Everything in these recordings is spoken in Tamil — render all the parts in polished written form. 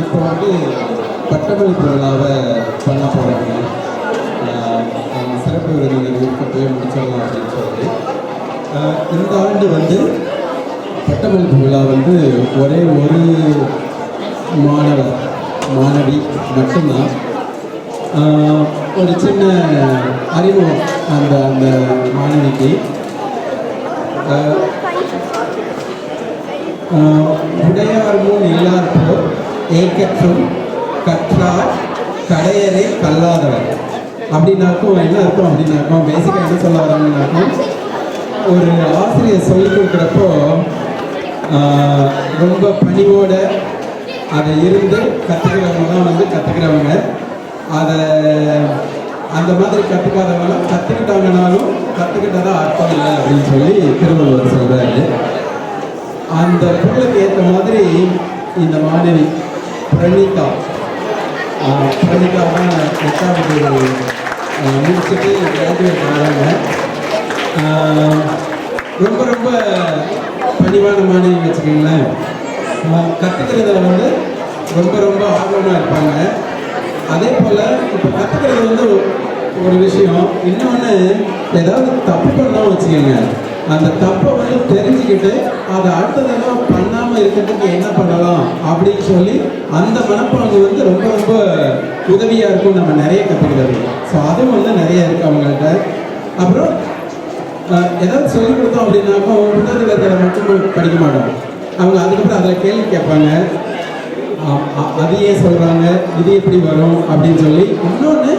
இப்போ வந்து பட்டமளிப்பு விழாவை பண்ண போகிறாங்க. சிறப்பு விருந்தினர் போய் முடிச்சிடலாம் அப்படின்னு சொல்லி இந்த ஆண்டு வந்து பட்டமளிப்பு விழா வந்து ஒரே ஒரு மாணவி மட்டும்தான். ஒரு சின்ன அறிமுகம் அந்த அந்த மாணவிக்கு. உடையார் முன் எல்லாருக்கும் ஏக்கற்றும் கற்றார் கடையரை கல்லாதவர் அப்படின்னாக்கும் என்ன அர்த்தம் அப்படின்னாக்கும் பேசிக்காக என்ன சொல்ல வராங்கன்னாக்கும் ஒரு ஆசிரியர் சொல்லிக் கொடுக்குறப்போ ரொம்ப பணிவோட அதை இருந்து கற்றுக்கிறவங்க தான் வந்து கற்றுக்கிறவங்க. அதை அந்த மாதிரி கற்றுக்காதவங்களாம் கற்றுக்கிட்டாங்கனாலும் கற்றுக்கிட்டதான் அர்த்தம் இல்லை அப்படின்னு சொல்லி திருவள்ளுவர் சொல்கிறாரு. அந்த பொருளுக்கு ஏற்ற மாதிரி இந்த மாணவி பிரணிதா தான் 8வது முடிச்சுட்டு கிராஜுவேட் ஆகிறாங்க. ரொம்ப ரொம்ப பணிவான மாணவி வச்சுக்கோங்களேன். கற்றுக்கிறதுல வந்து ரொம்ப ரொம்ப ஆர்வமாக இருப்பாங்க. அதே போல் இப்போ கற்றுக்கிறது வந்து ஒரு விஷயம். இன்னொன்று ஏதாவது தப்பு பண்ணால் வச்சுக்கோங்க, அந்த தப்பை வந்து தெரிஞ்சுக்கிட்டு அதை அடுத்த தடவை பண்ணாமல் இருக்கிறதுக்கு என்ன பண்ணலாம் அப்படின்னு சொல்லி அந்த மனப்பாங்கு வந்து ரொம்ப ரொம்ப உதவியாக இருக்கும். நம்ம நிறைய கற்றுக்கிறது. ஸோ அதுவும் வந்து நிறைய இருக்குது அவங்கள்ட்ட. அப்புறம் ஏதாவது சொல்லிக் கொடுத்தோம் அப்படின்னாக்கா புத்தகத்தில் மட்டும் படிக்க மாட்டோம். அவங்க அதுக்கப்புறம் அதில் கேள்வி கேட்பாங்க. அதையே சொல்கிறாங்க, இது எப்படி வரும் அப்படின்னு சொல்லி. இன்னொன்று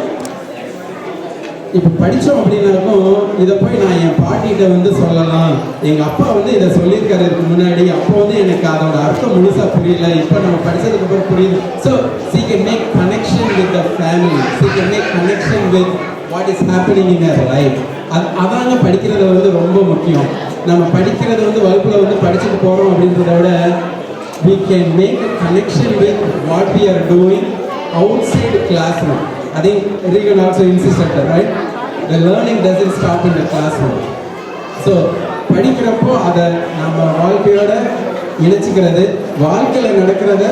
இப்போ படித்தோம் அப்படின்னாக்கும் இதை போய் நான் என் பாட்டிகிட்ட வந்து சொல்லலாம். எங்கள் அப்பா வந்து இதை சொல்லியிருக்கிறதுக்கு முன்னாடி அப்போ வந்து எனக்கு அதோட அர்த்தம் முழுசாக புரியல, இப்போ நம்ம படித்ததுக்கப்புறம் புரியுது. So she can make connection with the family, she can make connection with what is happening in her life. அதாங்க படிக்கிறது வந்து ரொம்ப முக்கியம். நம்ம படிக்கிறது வந்து வகுப்பில் வந்து படிச்சுட்டு போகிறோம் அப்படின்றத விட we can make a connection with what we are doing outside classroom. I think Regan also insisted that, right? The learning doesn't stop in the classroom. So படிக்கிறப்போ அதை நம்ம வாழ்க்கையோட இணைச்சிக்கிறது, வாழ்க்கையில் நடக்கிறத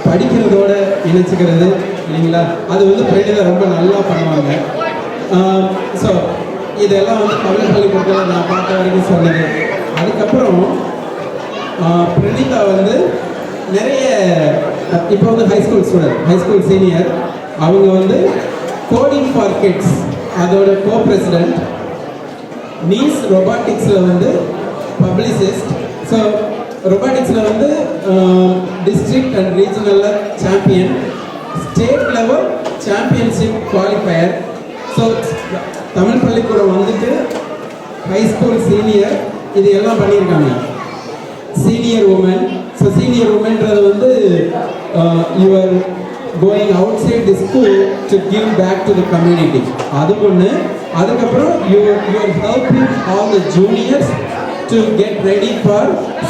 படிக்கிறதோட இணைச்சிக்கிறது இல்லைங்களா? அது வந்து பிரணிதா ரொம்ப நல்லா பண்ணுவாங்க. ஸோ இதெல்லாம் வந்து தமிழ் பள்ளிக்கூடத்தில் நான் பார்த்த வரைக்கும் சொன்னது. அதுக்கப்புறம் பிரணிதா வந்து நிறைய இப்போ வந்து ஹைஸ்கூல் ஸ்டூடெண்ட், ஹைஸ்கூல் சீனியர். அவங்க வந்து கோடிங் ஃபார் கிட்ஸ் அதோட கோ பிரசிடென்ட், நீஸ் ரொபாட்டிக்ஸில் வந்து பப்ளிசிஸ்ட். ஸோ ரொபாட்டிக்ஸில் வந்து டிஸ்ட்ரிக்ட் அண்ட் ரீஜனலில் champion, state level championship qualifier. So Tamil பள்ளிக்கூடம் வந்துட்டு ஹைஸ்கூல் சீனியர் இது எல்லாம் பண்ணியிருக்காங்க. Senior women. ஸோ சீனியர் உமன்றது வந்து your going outside the school to give back to the community. அது ஒன்று. அதுக்கப்புறம் you are helping all the juniors to get ready for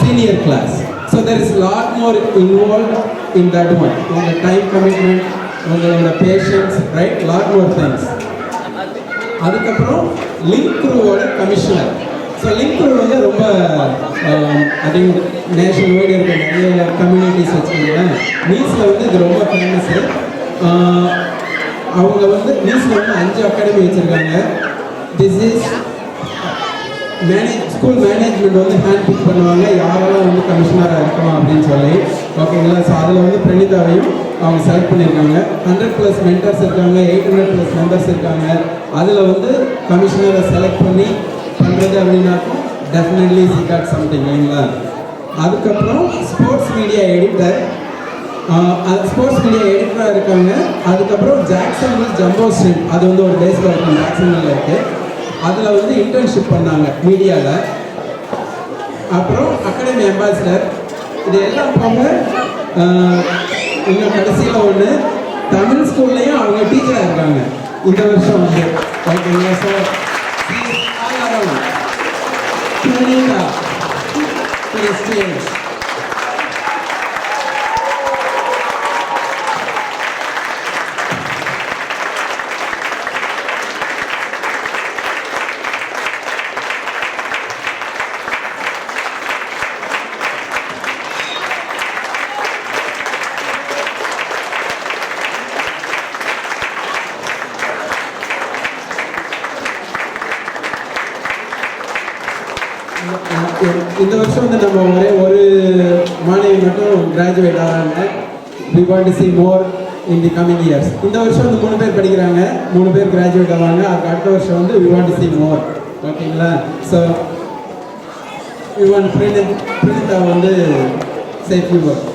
senior class. So there is a lot more involved in that one. உங்கள் டைம் கமிட்மெண்ட், உங்களோட passions, right, lot more things. அதுக்கப்புறம் லிங்க் குரூவோட கமிஷனர். ஸோ லிங்க் குரூ வந்து ரொம்ப ஐ திங்க் நேஷனல் வைடு இருக்க நிறைய கம்யூனிட்டிஸ் வச்சுக்கோங்களேன். நீஸில் வந்து இது ரொம்ப ஃபேமஸ்ஸு. அவங்க வந்து நீஸில் வந்து 5 அகாடமி வச்சுருக்காங்க. திஸ் இஸ் ஸ்கூல் மேனேஜ்மெண்ட் வந்து ஹேண்ட் பிக் பண்ணுவாங்க யாரெல்லாம் வந்து கமிஷனராக இருக்கலாம் அப்படின்னு சொல்லி. ஓகேங்களா? ஸோ அதில் வந்து பிரணிதாவையும் அவங்க செலக்ட் பண்ணியிருக்காங்க. 100+ மென்டர்ஸ் இருக்காங்க, 800+ மெம்பர்ஸ் இருக்காங்க. அதில் வந்து கமிஷனரை செலக்ட் பண்ணி பண்ணுறது அப்படின்னாக்கும் டெஃபினெட்லி சி காட் சம்திங் இல்லைங்களா? அதுக்கப்புறம் sports media editor, sports media எடிட்டராக இருக்காங்க. அதுக்கப்புறம் ஜாக்சன் ஜம்போ ஸ்ட்ரீட், அது வந்து ஒரு பேஸ்பால் டீம் ஜாக்சனில் இருக்குது. அதில் வந்து இன்டர்ன்ஷிப் பண்ணாங்க மீடியாவில். அப்புறம் அகாடமி அம்பாசிடர். இது எல்லாம் போக இன்னும் கடைசியில் ஒன்று தமிழ் ஸ்கூல்லையும் அவங்க டீச்சராக இருக்காங்க இந்த வருஷம் வந்து. ஓகேங்களா? So Pranita to the stage. இந்த வருஷம் வந்து நம்ம ஒரே ஒரு மாணவி மட்டும் கிராஜுவேட் ஆகிறாங்க. we want to see more in the coming years. இந்த வருஷம் வந்து 3 பேர் படிக்கிறாங்க, 3 பேர் கிராஜுவேட் ஆவாங்க. அதுக்கு அடுத்த வருஷம் வந்து we want to see more. ஓகேங்களா? ஸோ we want பிரினிதா வந்து say few words.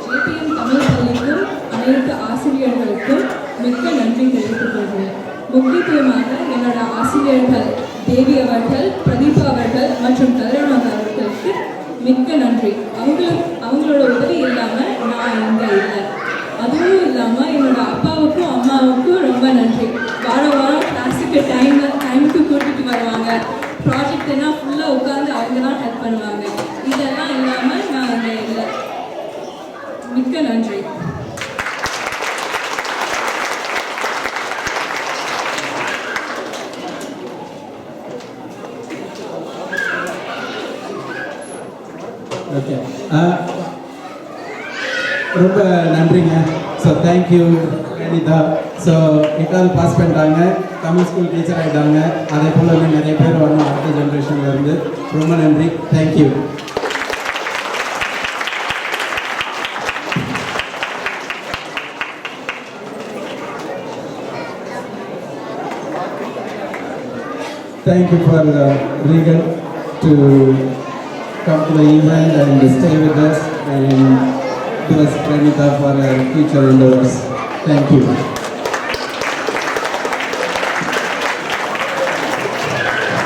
JBM Tamil பள்ளிக்கும் அனைத்து ஆசிரியர்களுக்கும் மிக்க நன்றி தெரிவித்துக் கொள்கிறேன். முக்கியத்துவமாக என்னோட ஆசிரியர்கள் தேவி அவர்கள், பிரதீபா அவர்கள் மற்றும் கதிரவன் அவர்களுக்கு மிக்க நன்றி. அவங்களோட உதவி இல்லாமல் நான் இங்கே இல்லை. அதுவும் இல்லாமல் என்னோட அப்பாவுக்கும் அம்மாவுக்கும் ரொம்ப நன்றி. வாரம் கிளாஸுக்கு டைமுக்கு கூட்டிகிட்டு வருவாங்க. ப்ராஜெக்ட் எல்லாம் ஃபுல்லாக உட்காந்து அவங்க தான் ஹெல்ப் பண்ணுவாங்க. இதெல்லாம் இல்லாமல் நான் இங்கே இல்லை. மிக்க நன்றி. ஓகே, ரொம்ப நன்றிங்க. So thank you Anita. ஸோ 8வது பாஸ் பண்ணிட்டாங்க, தமிழ் ஸ்கூல் டீச்சர் ஆகிட்டாங்க. அதே போல் இன்னும் நிறைய பேர் வரணும் அடுத்த ஜென்ரேஷனில் இருந்து. ரொம்ப நன்றி, thank you. Thank you for Regan to come to the event and stay with us and give us Pranita for our future endeavors. Thank you.